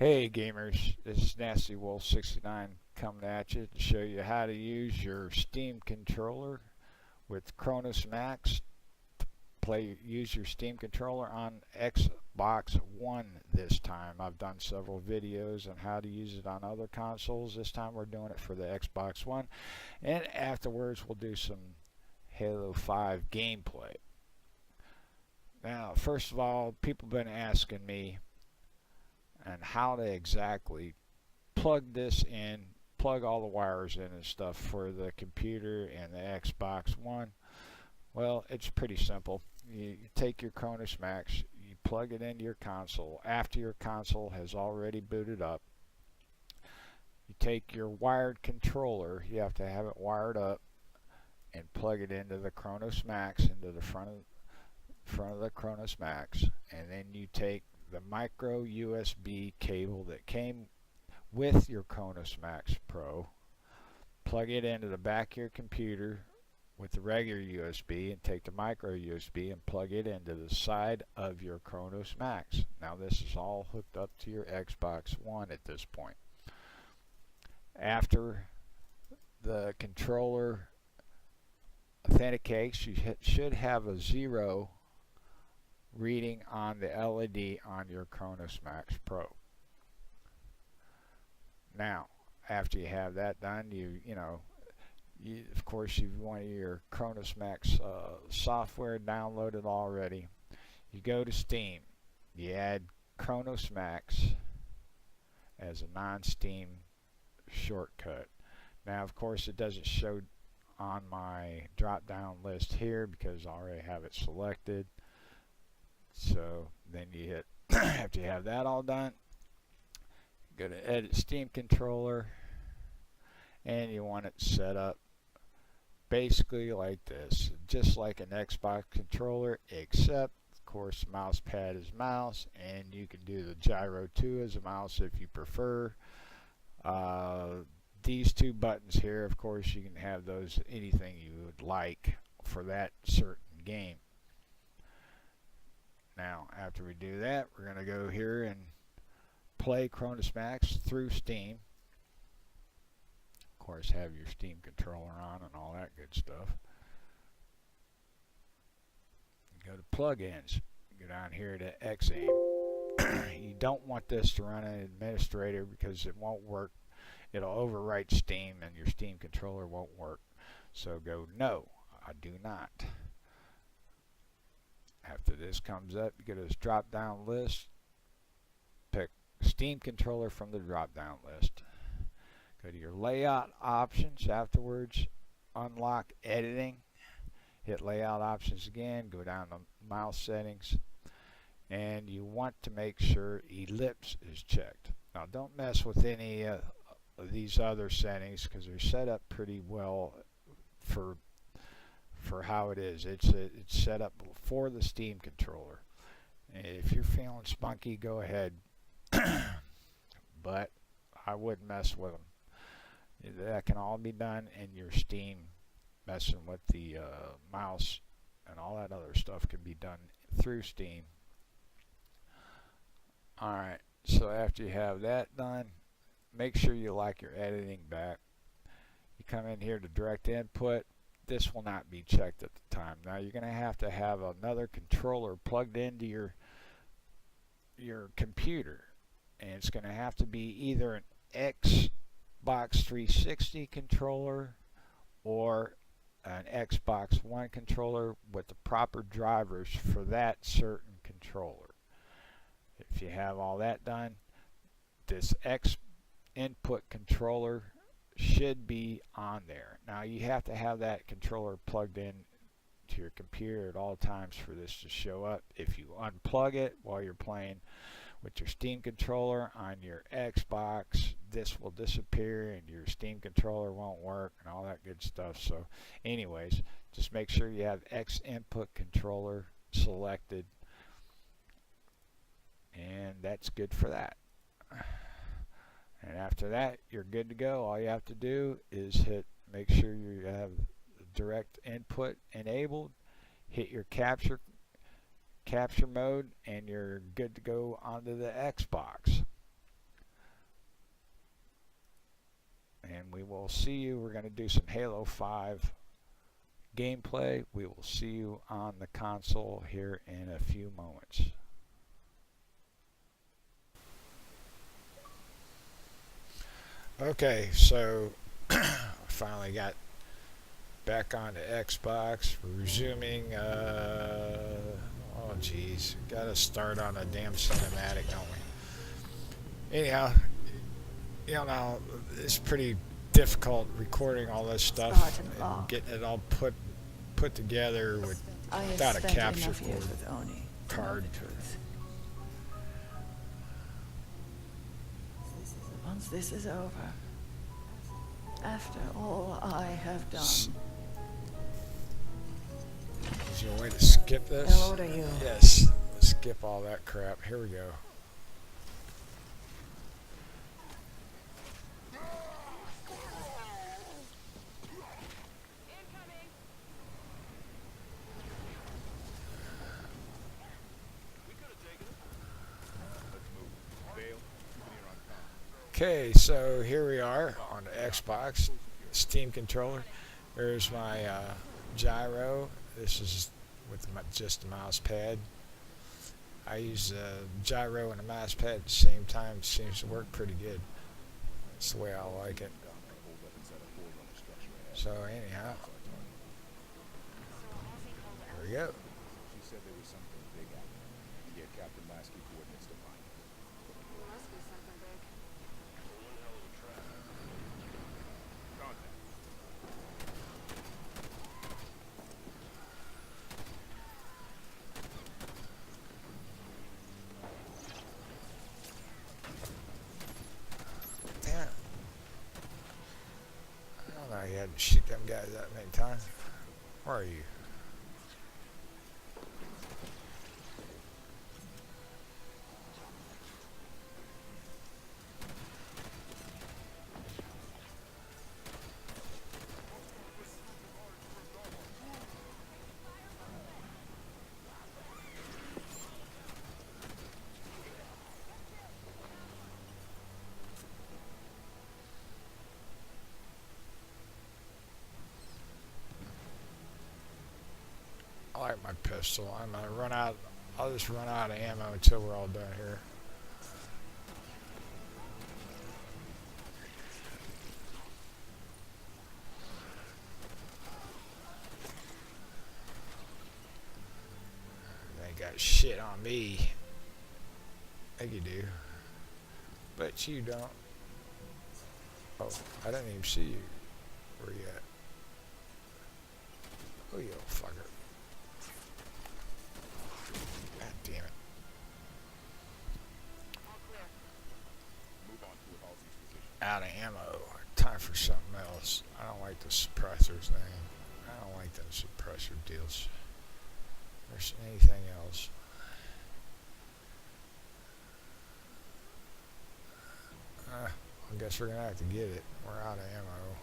Hey gamers, this is Nasty Wolf 69 coming at you to show you how to use your Steam controller with Cronus Max. Use your Steam controller on Xbox One this time. I've done several videos on how to use it on other consoles. This time we're doing it for the Xbox One, and afterwards we'll do some Halo 5 gameplay. Now, first of all, people have been asking me and how to exactly plug this in, plug all the wires in and stuff for the computer and the Xbox One. Well, it's pretty simple. You take your Cronus Max, you plug it into your console. After your console has already booted up, you take your wired controller, you have to have it wired up, and plug it into the Cronus Max, into the front of the Cronus Max, and then you take the micro USB cable that came with your Cronus Max Pro, plug it into the back of your computer with the regular USB, and take the micro USB and plug it into the side of your Cronus Max. Now this is all hooked up to your Xbox One at this point. After the controller authenticates, you should have a 0 reading on the LED on your Cronus Max Pro. Now, after you have that done, of course you want your Cronus Max software downloaded already. You go to Steam, you add Cronus Max as a non-Steam shortcut. Now, of course, it doesn't show on my drop-down list here because I already have it selected. So then you hit, after you have that all done, go to Edit Steam Controller, and you want it set up basically like this, just like an Xbox controller, except of course mouse pad is mouse, and you can do the gyro too as a mouse if you prefer. These two buttons here, of course, you can have those anything you would like for that certain game. Now, after we do that, we're going to go here and play Cronus Max through Steam. Of course, have your Steam controller on and all that good stuff. Go to plugins. Go down here to Xaim. You don't want this to run an administrator because it won't work. It'll overwrite Steam and your Steam controller won't work. So go no, I do not. After this comes up, you go to this drop down list, pick Steam controller from the drop down list. Go to your layout options. Afterwards, unlock editing, hit layout options again, go down to mouse settings, and you want to make sure ellipse is checked. Now don't mess with any of these other settings because they're set up pretty well for how it is. It's set up for the Steam controller. If you're feeling spunky, go ahead, but I wouldn't mess with them. That can all be done in your Steam. Messing with the mouse and all that other stuff can be done through Steam. Alright, so after you have that done, make sure you like your editing back. You come in here to direct input. This will not be checked at the time. Now you're going to have another controller plugged into your computer, and it's going to have to be either an Xbox 360 controller or an Xbox One controller with the proper drivers for that certain controller. If you have all that done, this X input controller should be on there. Now you have to have that controller plugged in to your computer at all times for this to show up. If you unplug it while you're playing with your Steam controller on your Xbox, this will disappear and your Steam controller won't work and all that good stuff. So anyways, just make sure you have X input controller selected, and that's good for that. And after that, you're good to go. All you have to do is make sure you have direct input enabled, hit your capture mode, and you're good to go onto the Xbox. see you. We're going to do some Halo 5 gameplay. We will see you on the console here in a few moments. Okay, so finally got back on the Xbox. We're resuming. Oh, geez, got to start on a damn cinematic, don't we? Anyhow, you know, it's pretty difficult recording all this stuff and getting it all put together without a capture card. Once this is over, after all I have done. Is there a way to skip this? Hello to you. Yes. Skip all that crap. Here we go. Okay, so here we are on the Xbox Steam controller. There's my gyro. This is with just the mouse pad. I use the gyro and the mouse pad at the same time. It seems to work pretty good. That's the way I like it. So anyhow, there we go. She said there was something big happening. To get Captain Lasky coordinates to find it. There must be something big. One hell of a trap. Contact. Man, I don't know. You had to shoot them guys that many times. Where are you? I like my pistol. I'm gonna run out. I'll just run out of ammo until we're all done here. They ain't got shit on me. I think you do, but you don't. Oh, I didn't even see you. Where you at? Oh, you old fucker. God damn it. All clear. Move on to Halsey's position. Out of ammo. Time for something else. I don't like the suppressors thing. I don't like them suppressor deals. There's anything else. I guess we're gonna have to get it. We're out of ammo.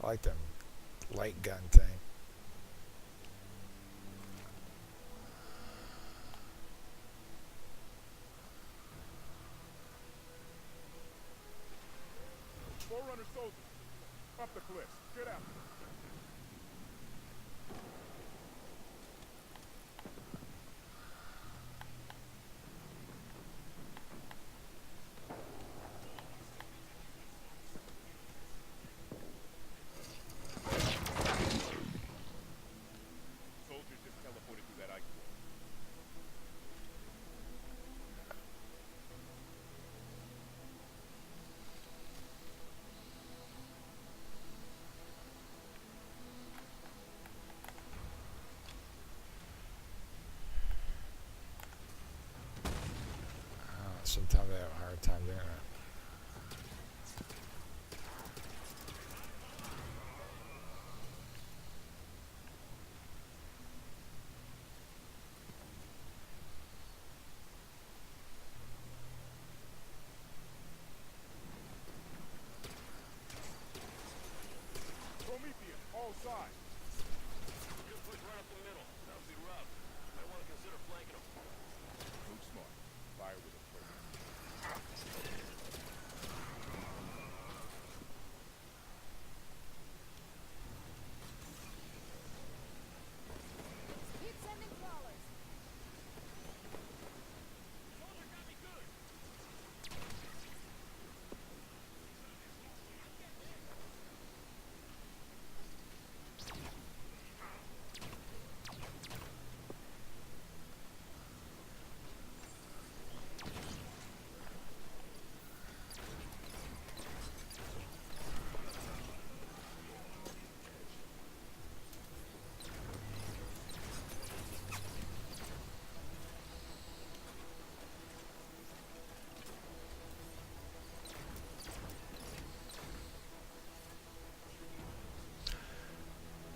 I like them light gun thing. Forerunner soldiers. Up the cliffs. Get out. Soldiers just teleported through that ice wall. Sometimes I have a hard time doing that. Prometheus, all sides. You push right up the middle. That'll be rough. Might want to consider flanking them. Move smart. Fire with a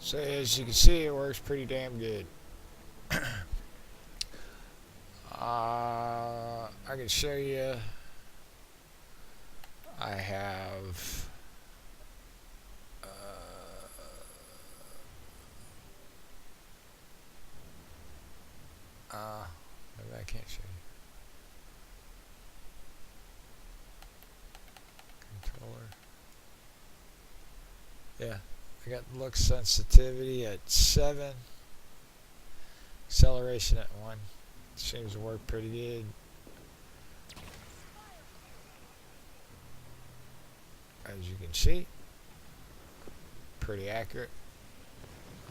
So as you can see, it works pretty damn good. I can show you. I have maybe I can't show you controller. Yeah, I got look sensitivity at 7, acceleration at 1. Seems to work pretty good. As you can see, pretty accurate,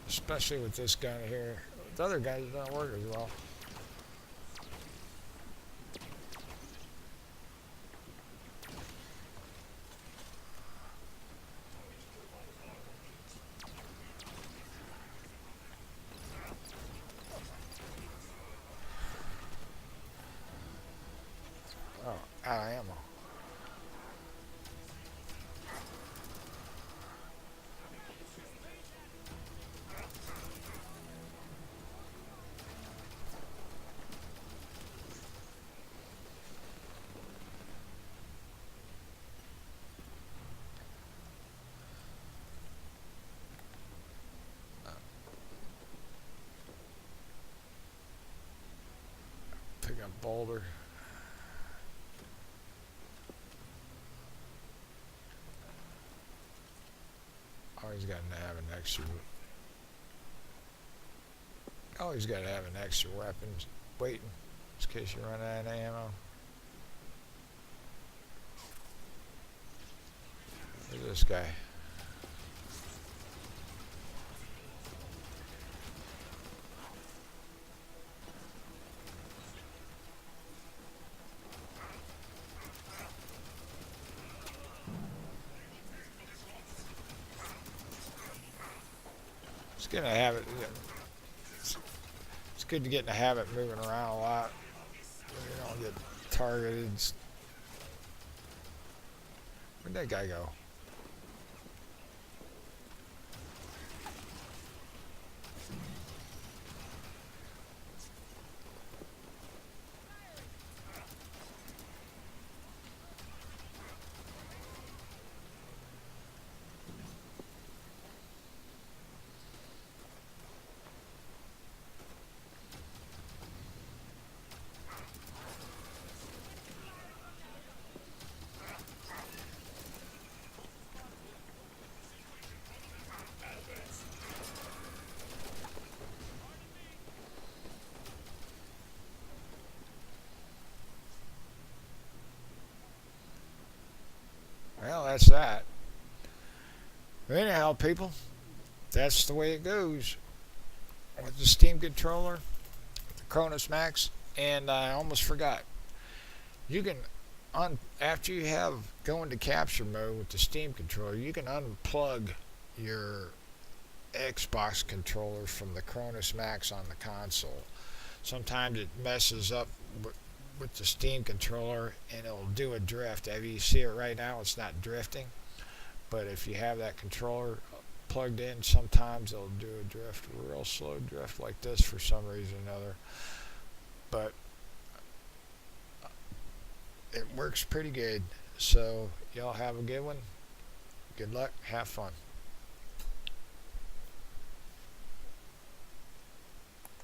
especially with this gun here. With other guns, it don't work as well. Oh, out of ammo. Pick up boulder. Always got to have an extra. Always got to have an extra weapon waiting, just in case you run out of ammo. Look at this guy. It's good to have it. It's good to get in the habit of moving around a lot. You don't get targeted. Where'd that guy go? Well, that's that. Anyhow, people, that's the way it goes with the Steam controller, the Cronus Max, and I almost forgot. You can after you have go into capture mode with the Steam controller, you can unplug your Xbox controller from the Cronus Max on the console. Sometimes it messes up with the Steam controller and it'll do a drift. As you see it right now, it's not drifting, but if you have that controller plugged in, sometimes it'll do a drift, a real slow drift like this for some reason or another. But it works pretty good. So y'all have a good one. Good luck. Have fun.